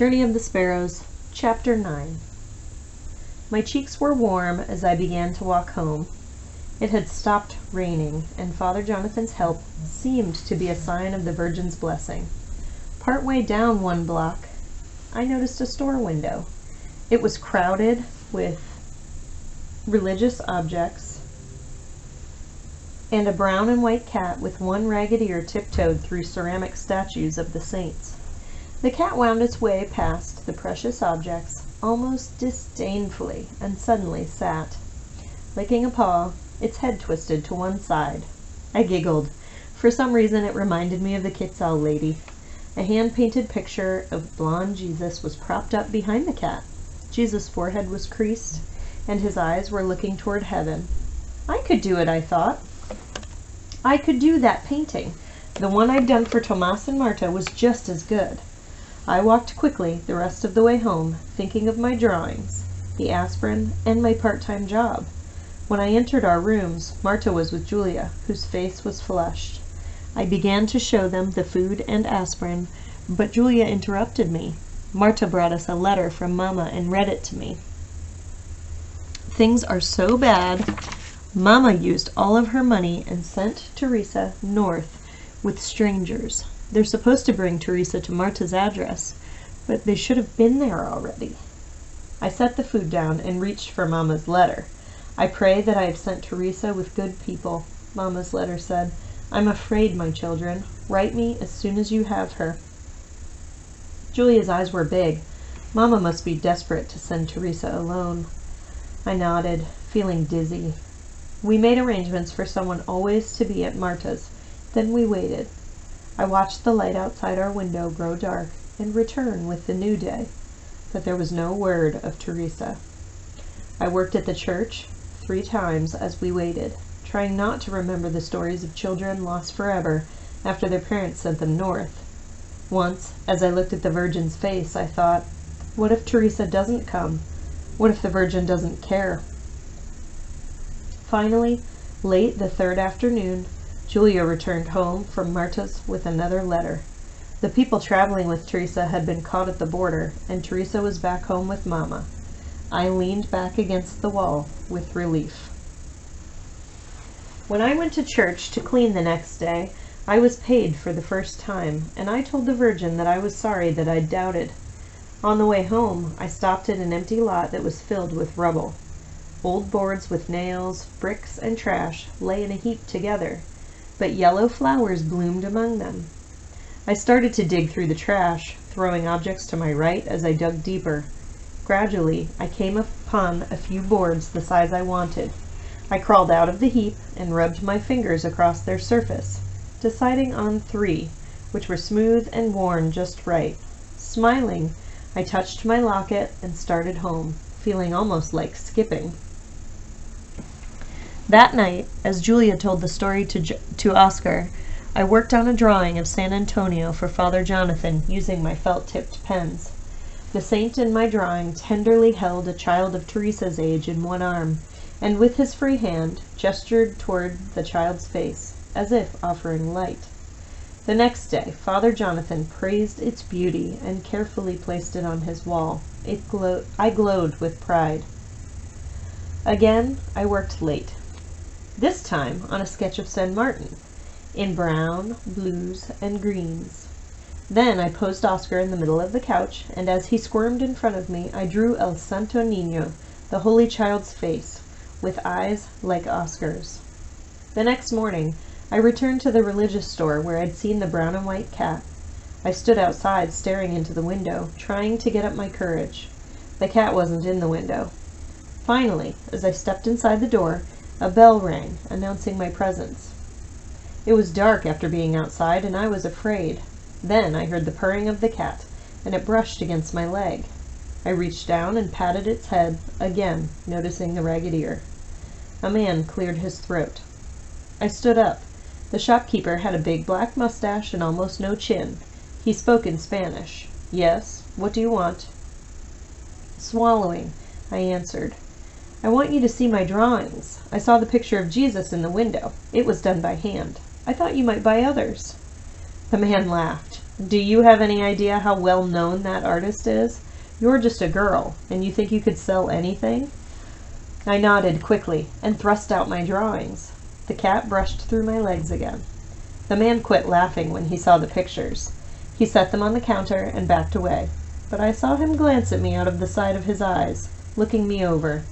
Journey of the Sparrows, Chapter 9. My cheeks were warm as I began to walk home. It had stopped raining, and Father Jonathan's help seemed to be a sign of the Virgin's blessing. Partway down one block, I noticed a store window. It was crowded with religious objects, and a brown and white cat with one ragged ear tiptoed through ceramic statues of the saints. The cat wound its way past the precious objects almost disdainfully and suddenly sat, licking a paw, its head twisted to one side. I giggled. For some reason it reminded me of the Quetzal lady. A hand-painted picture of blonde Jesus was propped up behind the cat. Jesus' forehead was creased, and his eyes were looking toward heaven. I could do it, I thought. I could do that painting. The one I'd done for Tomas and Marta was just as good. I walked quickly the rest of the way home, thinking of my drawings, the aspirin, and my part-time job. When I entered our rooms, Marta was with Julia, whose face was flushed. I began to show them the food and aspirin, but Julia interrupted me. Marta brought us a letter from Mama and read it to me. Things are so bad. Mama used all of her money and sent Teresa north with strangers. They're supposed to bring Teresa to Marta's address, but they should have been there already. I set the food down and reached for Mama's letter. I pray that I have sent Teresa with good people, Mama's letter said. I'm afraid, my children. Write me as soon as you have her. Julia's eyes were big. Mama must be desperate to send Teresa alone. I nodded, feeling dizzy. We made arrangements for someone always to be at Marta's. Then we waited. I watched the light outside our window grow dark and return with the new day, but there was no word of Teresa. I worked at the church 3 times as we waited, trying not to remember the stories of children lost forever after their parents sent them north. Once, as I looked at the Virgin's face, I thought, what if Teresa doesn't come? What if the Virgin doesn't care? Finally, late the 3rd afternoon, Julia returned home from Marta's with another letter. The people traveling with Teresa had been caught at the border, and Teresa was back home with Mama. I leaned back against the wall with relief. When I went to church to clean the next day, I was paid for the first time, and I told the Virgin that I was sorry that I'd doubted. On the way home, I stopped at an empty lot that was filled with rubble. Old boards with nails, bricks, and trash lay in a heap together, but yellow flowers bloomed among them. I started to dig through the trash, throwing objects to my right as I dug deeper. Gradually, I came upon a few boards the size I wanted. I crawled out of the heap and rubbed my fingers across their surface, deciding on 3, which were smooth and worn just right. Smiling, I touched my locket and started home, feeling almost like skipping. That night, as Julia told the story to Oscar, I worked on a drawing of San Antonio for Father Jonathan using my felt-tipped pens. The saint in my drawing tenderly held a child of Teresa's age in one arm, and with his free hand gestured toward the child's face, as if offering light. The next day, Father Jonathan praised its beauty and carefully placed it on his wall. I glowed with pride. Again, I worked late. This time on a sketch of San Martin, in brown, blues, and greens. Then I posed Oscar in the middle of the couch, and as he squirmed in front of me, I drew El Santo Niño, the Holy Child's face, with eyes like Oscar's. The next morning, I returned to the religious store where I'd seen the brown and white cat. I stood outside staring into the window, trying to get up my courage. The cat wasn't in the window. Finally, as I stepped inside the door, a bell rang, announcing my presence. It was dark after being outside, and I was afraid. Then I heard the purring of the cat, and it brushed against my leg. I reached down and patted its head, again noticing the ragged ear. A man cleared his throat. I stood up. The shopkeeper had a big black mustache and almost no chin. He spoke in Spanish. Yes, what do you want? Swallowing, I answered. I want you to see my drawings. I saw the picture of Jesus in the window. It was done by hand. I thought you might buy others. The man laughed. Do you have any idea how well known that artist is? You're just a girl, and you think you could sell anything? I nodded quickly and thrust out my drawings. The cat brushed through my legs again. The man quit laughing when he saw the pictures. He set them on the counter and backed away, but I saw him glance at me out of the side of his eyes, looking me over.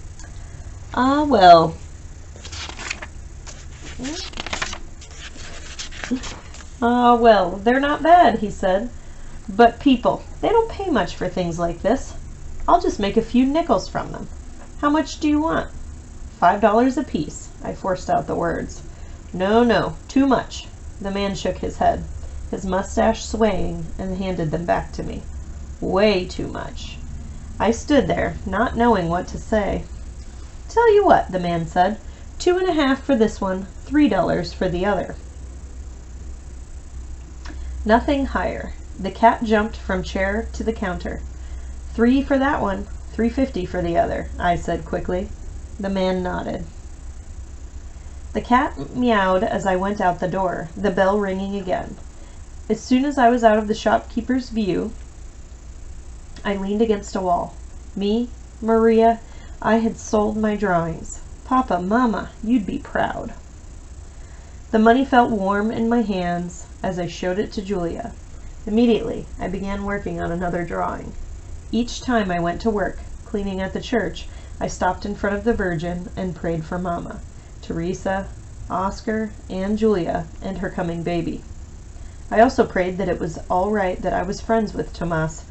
Ah, well. Ah, well, they're not bad, he said. But people, they don't pay much for things like this. I'll just make a few nickels from them. How much do you want? $5 apiece. I forced out the words. No, no, too much. The man shook his head, his mustache swaying, and handed them back to me. Way too much. I stood there, not knowing what to say. Tell you what, the man said. $2.50 for this one, $3 for the other. Nothing higher. The cat jumped from chair to the counter. $3 for that one, $3.50 for the other, I said quickly. The man nodded. The cat meowed as I went out the door, the bell ringing again. As soon as I was out of the shopkeeper's view, I leaned against a wall. Me, Maria, I had sold my drawings. Papa, Mama, you'd be proud. The money felt warm in my hands as I showed it to Julia. Immediately, I began working on another drawing. Each time I went to work, cleaning at the church, I stopped in front of the Virgin and prayed for Mama, Teresa, Oscar, and Julia, and her coming baby. I also prayed that it was all right that I was friends with Tomas.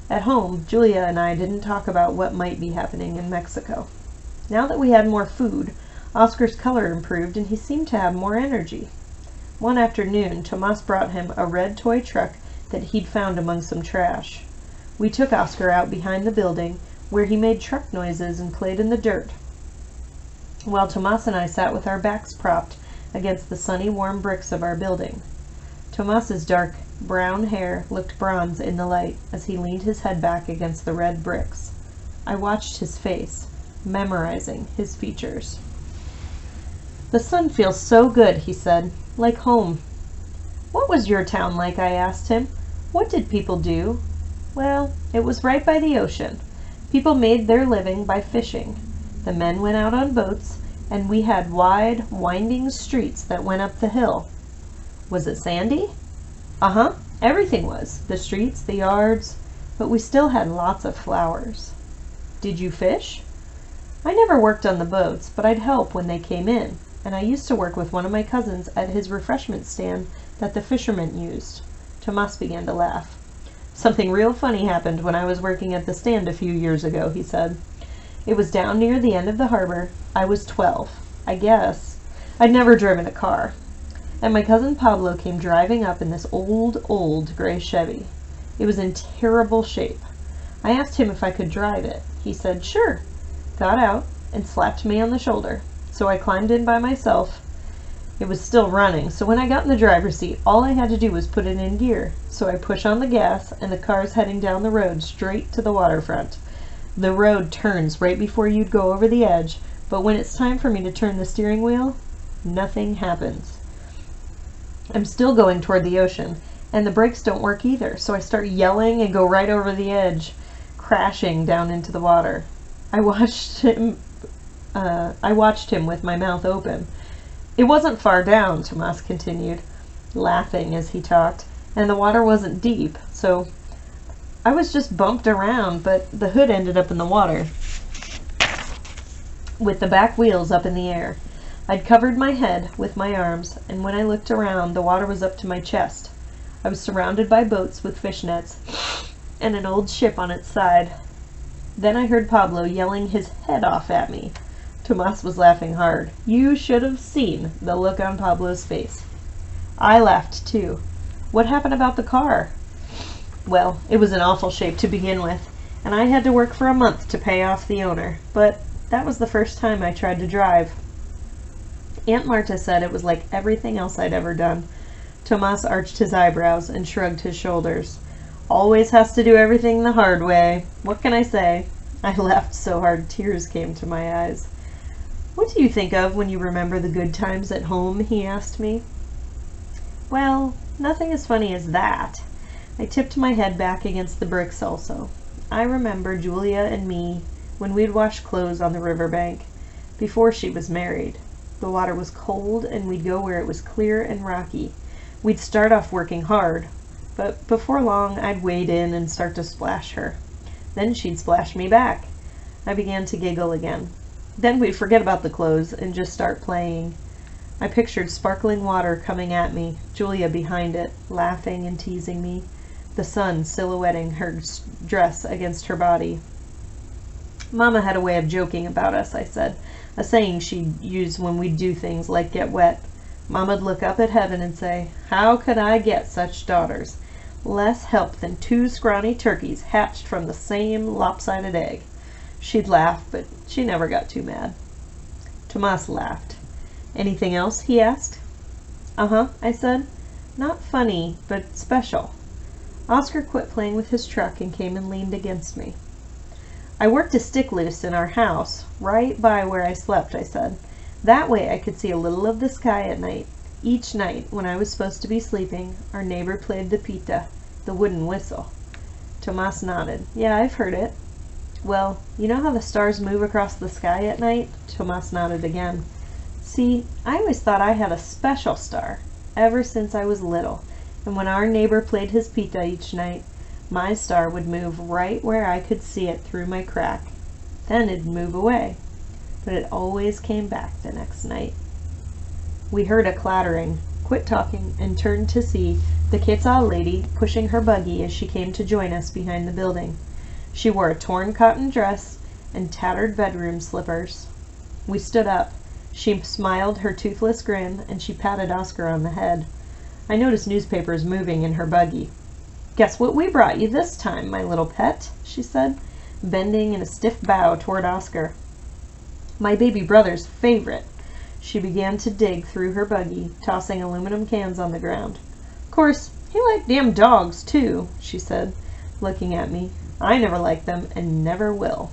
At home, Julia and I didn't talk about what might be happening in Mexico. Now that we had more food, Oscar's color improved and he seemed to have more energy. One afternoon, Tomas brought him a red toy truck that he'd found among some trash. We took Oscar out behind the building, where he made truck noises and played in the dirt, while Tomas and I sat with our backs propped against the sunny, warm bricks of our building. Tomas's dark brown hair looked bronze in the light as he leaned his head back against the red bricks. I watched his face, memorizing his features. The sun feels so good, he said, like home. What was your town like? I asked him. What did people do? Well, it was right by the ocean. People made their living by fishing. The men went out on boats, and we had wide, winding streets that went up the hill. Was it sandy? Uh-huh, everything was. The streets, the yards, but we still had lots of flowers. Did you fish? I never worked on the boats, but I'd help when they came in, and I used to work with one of my cousins at his refreshment stand that the fishermen used. Tomas began to laugh. Something real funny happened when I was working at the stand a few years ago, he said. It was down near the end of the harbor. I was 12, I guess. I'd never driven a car. And my cousin Pablo came driving up in this old gray Chevy. It was in terrible shape. I asked him if I could drive it. He said, sure, got out, and slapped me on the shoulder. So I climbed in by myself. It was still running, so when I got in the driver's seat, all I had to do was put it in gear. So I push on the gas, and the car's heading down the road straight to the waterfront. The road turns right before you'd go over the edge, but when it's time for me to turn the steering wheel, nothing happens. I'm still going toward the ocean, and the brakes don't work either, so I start yelling and go right over the edge, crashing down into the water. I watched him with my mouth open. It wasn't far down, Tomas continued, laughing as he talked, and the water wasn't deep, so I was just bumped around, but the hood ended up in the water, with the back wheels up in the air. I'd covered my head with my arms, and when I looked around, the water was up to my chest. I was surrounded by boats with fish nets, and an old ship on its side. Then I heard Pablo yelling his head off at me. Tomas was laughing hard. You should have seen the look on Pablo's face. I laughed too. What happened about the car? Well, it was in awful shape to begin with, and I had to work for a month to pay off the owner, but that was the first time I tried to drive. Aunt Marta said it was like everything else I'd ever done. Tomas arched his eyebrows and shrugged his shoulders. Always has to do everything the hard way. What can I say? I laughed so hard tears came to my eyes. What do you think of when you remember the good times at home? He asked me. Well, nothing as funny as that. I tipped my head back against the bricks also. I remember Julia and me when we'd wash clothes on the riverbank before she was married. The water was cold and we'd go where it was clear and rocky. We'd start off working hard, but before long I'd wade in and start to splash her. Then she'd splash me back. I began to giggle again. Then we'd forget about the clothes and just start playing. I pictured sparkling water coming at me, Julia behind it, laughing and teasing me, the sun silhouetting her dress against her body. Mama had a way of joking about us, I said, a saying she'd use when we'd do things like get wet. Mama'd look up at heaven and say, "How could I get such daughters? Less help than 2 scrawny turkeys hatched from the same lopsided egg." She'd laugh, but she never got too mad. Tomas laughed. "Anything else?" he asked. "Uh-huh," I said. "Not funny, but special." Oscar quit playing with his truck and came and leaned against me. "I worked a stick loose in our house, right by where I slept," I said. "That way I could see a little of the sky at night. Each night, when I was supposed to be sleeping, our neighbor played the pita, the wooden whistle." Tomas nodded. "Yeah, I've heard it." "Well, you know how the stars move across the sky at night?" Tomas nodded again. "See, I always thought I had a special star, ever since I was little, and when our neighbor played his pita each night, my star would move right where I could see it through my crack. Then it'd move away, but it always came back the next night." We heard a clattering, quit talking, and turned to see the Quetzal lady pushing her buggy as she came to join us behind the building. She wore a torn cotton dress and tattered bedroom slippers. We stood up. She smiled her toothless grin, and she patted Oscar on the head. I noticed newspapers moving in her buggy. "Guess what we brought you this time, my little pet," she said, bending in a stiff bow toward Oscar. "My baby brother's favorite." She began to dig through her buggy, tossing aluminum cans on the ground. "Course, he liked damn dogs, too," she said, looking at me. "I never liked them and never will."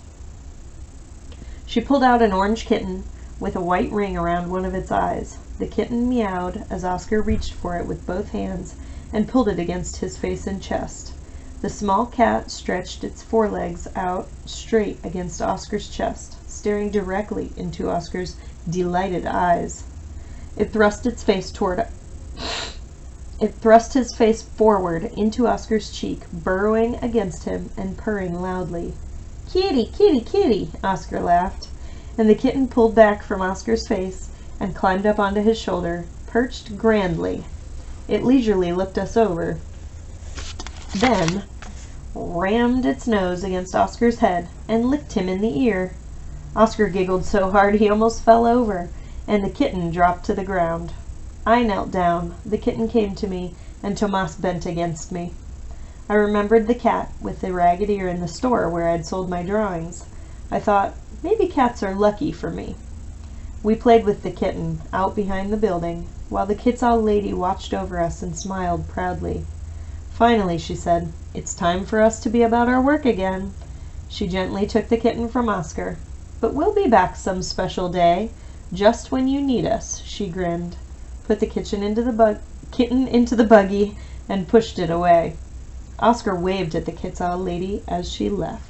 She pulled out an orange kitten with a white ring around one of its eyes. The kitten meowed as Oscar reached for it with both hands and pulled it against his face and chest. The small cat stretched its forelegs out straight against Oscar's chest, staring directly into Oscar's delighted eyes. It thrust his face forward into Oscar's cheek, burrowing against him and purring loudly. "Kitty, kitty, kitty," Oscar laughed, and the kitten pulled back from Oscar's face and climbed up onto his shoulder, perched grandly. It leisurely looked us over, then rammed its nose against Oscar's head and licked him in the ear. Oscar giggled so hard he almost fell over, and the kitten dropped to the ground. I knelt down, the kitten came to me, and Tomas bent against me. I remembered the cat with the ragged ear in the store where I'd sold my drawings. I thought, maybe cats are lucky for me. We played with the kitten, out behind the building, while the Quetzal lady watched over us and smiled proudly. Finally, she said, "It's time for us to be about our work again." She gently took the kitten from Oscar. "But we'll be back some special day, just when you need us," she grinned, put the kitten into the buggy, and pushed it away. Oscar waved at the Quetzal lady as she left.